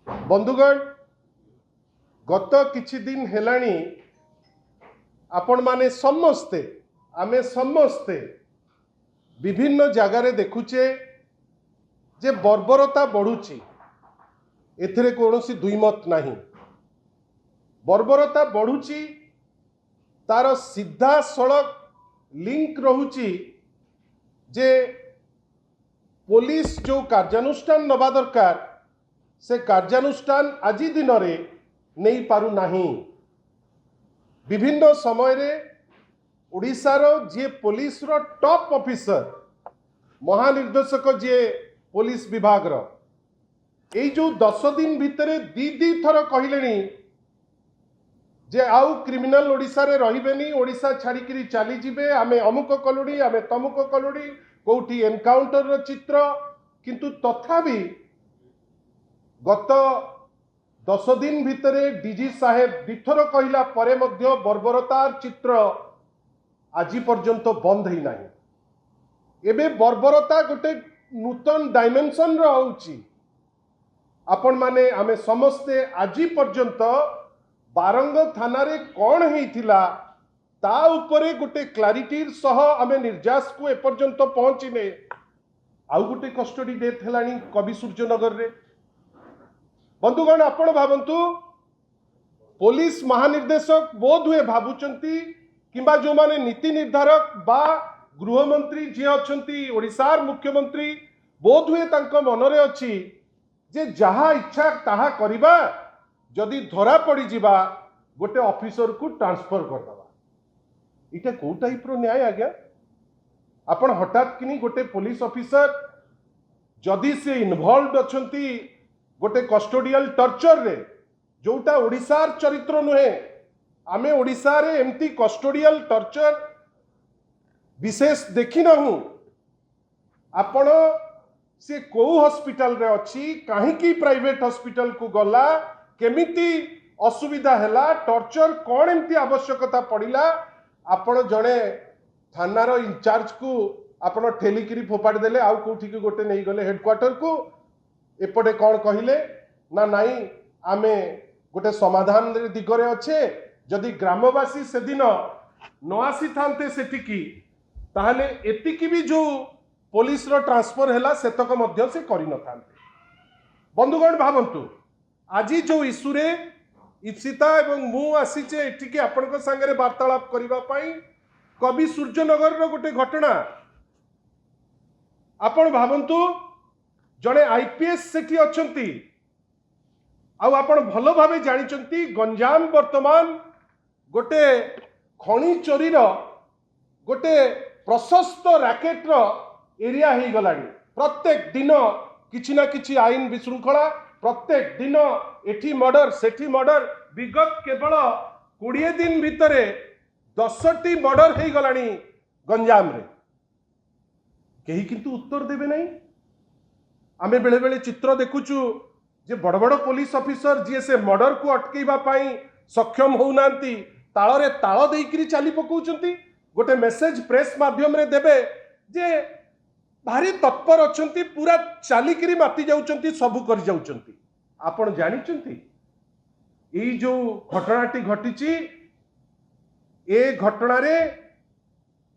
बंधुगण गत किछि दिन हेलाणी आपण माने समस्ते आमे समस्ते विभिन्न जगार देखुचे जे बर्बरता बढ़ुची एथिरे कौनसी दुई मत नहीं। बर्बरता बढ़ुची तार सीधा सड़क लिंक रहुची जे पुलिस जो कार्यानुष्ठान नबा दरकार से कार्यानुष्ठान आजी दिन रे नहीं पारु नहीं। विभिन्न समय रे ओडिशार जे पुलिस रो टॉप ऑफिसर महानिर्देशक जे पुलिस विभाग रो ए जो 10 दिन भितरे दी थर कहले जे आउ क्रिमिनल ओडिशा रे रहिबेनी, ओडिशा छाड़िकी चली जिबे, आमे अमुक कलुड़ी आमे तमुक कलुड़ी, कोठी एनकाउंटर रो चित्र। किंतु तथापि गत 10 दिन भितरे डीजी साहेब दिथर कहला परे मध्य बर्बरतार चित्र आज पर्यंत बंद ही नहीं। एबे बर्बरता गोटे नूतन डायमेंशन रो होउची। आपण माने आमे समस्ते आज पर्यंत बारंग थाना रे कौन होइथिला ता उपरे गोटे क्लारिटी सह आमे निर्जास को एपर्यंत पहुंचीने। आउ गोटे कस्टडी डेथ हेलानी कवि सूर्यनगर रे। बंधुगण आपण भावंतु पुलिस महानिर्देशक बोध हुए भावुचंती किंबा जो माने नीति निर्धारक बा गृहमंत्री जे अछंती ओडिशार मुख्यमंत्री बोध हुए तांको मनरे अछि जे जहा इच्छा ताहा करिबा, जदि धरा पड़ी जिबा गोटे ऑफिसर को ट्रांसफर कर दबा। इटा को टाइप रो न्याय आज्ञा? आपण हठात किनी गोटे पुलिस ऑफिसर जदि से इन्वॉल्व अछंती गोटे कस्टोडियल टर्चर रे जोटा ओडिशार चरित्र नुहे। आमे ओडिशा रे एमती कस्टोडियल टर्चर विशेष देखि नहु। आपण से को हॉस्पिटल रे अछि, काहे की प्राइवेट हॉस्पिटल को गला, केमिति असुविधा हैला, टर्चर कौन एमती आवश्यकता पड़िला, आपण जड़े थानार इंचार्ज को आपण ठेलिकी फोपाड़ी देले, आउ कोठी के गोटे नहीं गले हेडक्वार्टर को। एपटे कौन कहले ना नाई आमे गोटे समाधान दिगरे अच्छे, जदि ग्रामवासी से दिन न आसी थांते सेटिकी ताहले एतिकी भी जो पुलिस रो ट्रांसफर हैला सेतक मध्य से करि न थांते। बंधुगण भावंतु आज जो इश्यू रे इप्सिता एवं मु आसीचे एटिके आपनक संगे वार्तालाप करिबा पई कवि सूर्यनगर रो गोटे घटना। आपण भावंतु जड़े आईपीएस सेठी अछंती, आउ आपण भलो भावे जानिचंती गंजाम वर्तमान गोटे खणी चोरी रो गोटे प्रशस्त रैकेट रो एरिया ही गलानी। प्रत्येक दिन किछि ना किछि आईन विशृंखला, प्रत्येक दिन एठी मर्डर सेठी मर्डर। विगत केवल 20 दिन भितरे 10टी मर्डर हो गलानी गंजाम रे। केही किंतु उत्तर देबे नहीं। आमे बेले बेले चित्र देखुचु जे बड़ बड़ पुलिस ऑफिसर जी से मर्डर को अटकेबा पाई सक्षम होउनांती, ताଳରେ ताଳ देइकरी चाली पकाउचंती। गोटे मेसेज प्रेस माध्यम रे देबे जे भारी तत्पर अछंती, पूरा चालिकरी माती जाउचंती, सबु कर जाउचंती। आपण जानिचंती ए जो घटनाटी घटिची ए घटना रे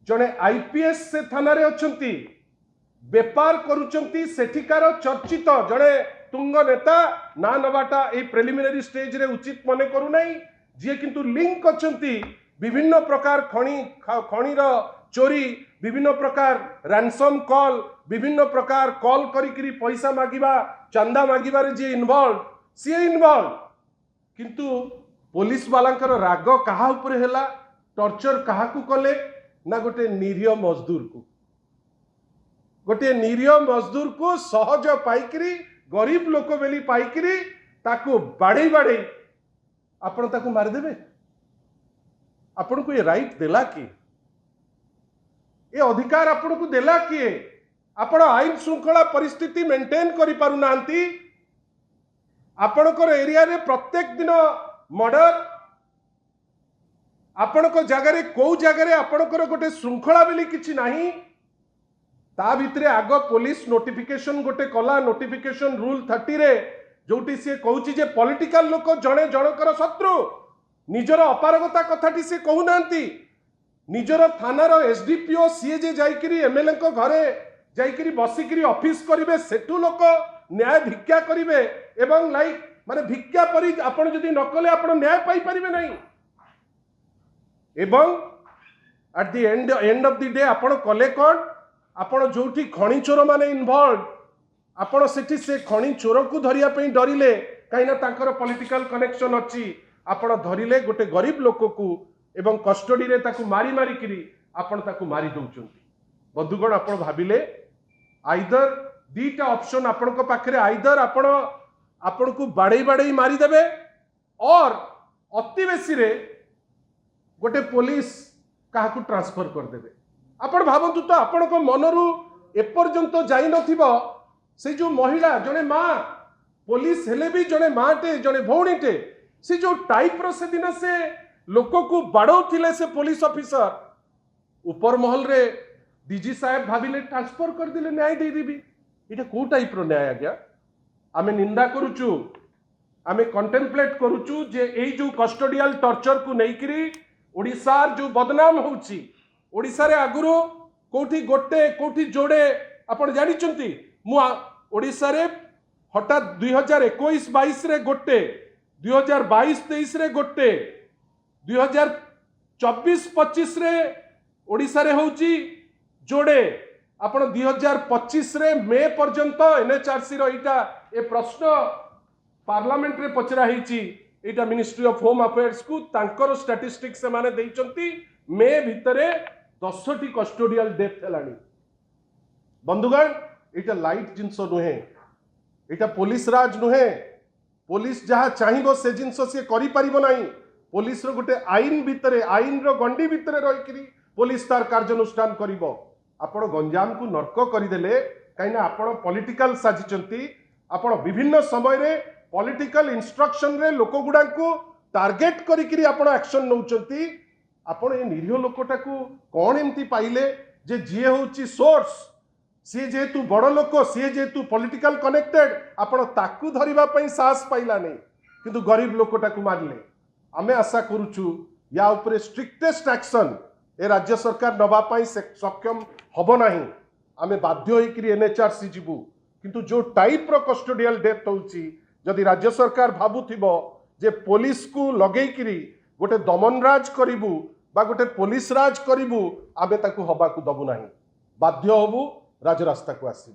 जने आईपीएस से थाना रे अछंती, बेपार करूचंती सेठिकार चर्चित जड़े तुंग नेता ना नबाटा ए प्रिलिमिनरी स्टेज रे उचित मने करू नहीं, जे किंतु लिंक अछंती विभिन्न प्रकार खणीर चोरी, विभिन्न प्रकार रैनसम कॉल, विभिन्न प्रकार कॉल करी पैसा मागिबा चंदा मागिबारे जे इन्वॉल्व सी इन्वॉल्व। किंतु पुलिस वालांकर राग कहा उपरे हैला, टर्चर कहा को कले ना गोटे निरीह मजदूर को, गोटे निरीह मजदूर को सहज पाइकरी गरीब लोक बेली पाइकरी ताको बाड़े बाड़े आपण ताको मार देबे। आपण को ये राइट देला कि ये अधिकार आपण को देला कि आपण आईन श्रृंखला परिस्थिति मेंटेन करि पारु नांती। आपणकर एरिया रे प्रत्येक दिन मर्डर, आपणक जगह रे को जगह रे आपणकर गोटे श्रृंखला बेली किछि नाही। ता भितरे आग पुलिस नोटिफिकेशन गोटे कला, नोटिफिकेशन रूल 30 रे जोटी सी कहूँ जे पॉलिटिकल लोक जड़े जनकर शत्रु निजर अपारगता कथाटी सी कहूना निजर थानार एसडीपीओ सी जे जाइकरी एमएलए को घरे जाइकरी बसिकरी ऑफिस करिवे सेठू लोक न्याय भिक्षा करिवे एवं लाइक माने भिक्षा परि आपण जदि न कले आपण न्याय पाई परिबे नहीं एवं at the end of the day आपण कले कोन आपण जोठी खणी चोर माने इन्वॉल्व आपण सेठी से खणी चोर को धरिया पई डरिले काइना तांकर पॉलिटिकल कनेक्शन अछि आपण धरिले गोटे गरीब लोक को एवं कस्टडी रे ताकू मारी मारी किरी आपण ताकू मारी दउचंती बंधुगण आपण भाबिले आइदर दीटा ऑप्शन आपण को पाखरे आइदर आपण को बाड़े बाड़े मारी देबे और अति बेसी रे गोटे पुलिस काहाकू ट्रांसफर कर देबे आपण भाबंतु तो आपण को मनरू एपर्यंत जाई नथिबो से जो महिला जने माँ पुलिस हेले भी जने माटे जने भौणीटे से जो टाइप रो से दिन से लोक को बाड़ौथिले से पुलिस ऑफिसर ऊपर महल रे डीजी साहेब भाविले ट्रांसफर कर दिले न्याय दे देबी इटा को टाइप रो न्याय आज्ञा आमे निंदा करूचु आमे कंटेम्पलेट करूचु जे एई जो कस्टोडियल टॉर्चर को नेइकरी ओडिसार जो बदनाम होउची ओडिसा रे आगुरो कोठी गोटे कोठी जोड़े आपण जानि चंती मु ओडिसा रे हठात 2021-22 रे गोटे 2022-23 रे गोटे 2024-25 रे ओडिसा रे होउची जोड़े आपण 2025 रे मे पर्यंत एनएचआरसी रो इटा ए प्रश्न पार्लियामेंट रे पचरा हिची इटा मिनिस्ट्री ऑफ होम अफेयर्स को तांकर स्टैटिस्टिक्स से माने देइचंती मे भितरे 10टी कस्टोडियल डेथ हेलानी बंधुगण इटा लाइट जिनस नुहे इटा पुलिस राज नुहे पुलिस जहाँ चाहिए से जिनस सी करि परिबो नाही पुलिस रो गोटे आईन भितरे आईन रो गंडी भितरे रहिकरी पुलिस तार कार्यानुष्ठान करिवो आपण गंजाम को नर्क करदेले कहीं आपण पॉलिटिकल साजिचंती आपण विभिन्न समय रे पॉलिटिकल इंस्ट्रक्शन रे लोक गुडा को टार्गेट करिकरी आपण एक्शन नउचंती आपण ए निरीह लोकटा को कोन एमती पाइले जे जे होची सोर्स सी जेतु बड़ लोक सी जेतु पॉलिटिकल कनेक्टेड आपण ताकू धरिबा पई साहस पाइला नहीं किंतु गरीब लोकटा को मारले आमे आशा करूचु या उपरे स्ट्रिक्टेस्ट एक्शन ए राज्य सरकार नबा पई सक्षम हबो नाही आमे बाध्य होइकरी एनएचआरसी जीवु किंतु जो टाइप रो कस्टोडियल डेथ होउची जदि राज्य सरकार भाबुथिबो जे पुलिस को लगेइकरी गोटे दमन राज करिवु बा गोटे पुलिस राज करिवु आमे ताकू हबा को दबु नाही बाध्य होबु राजरास्ता को आसी।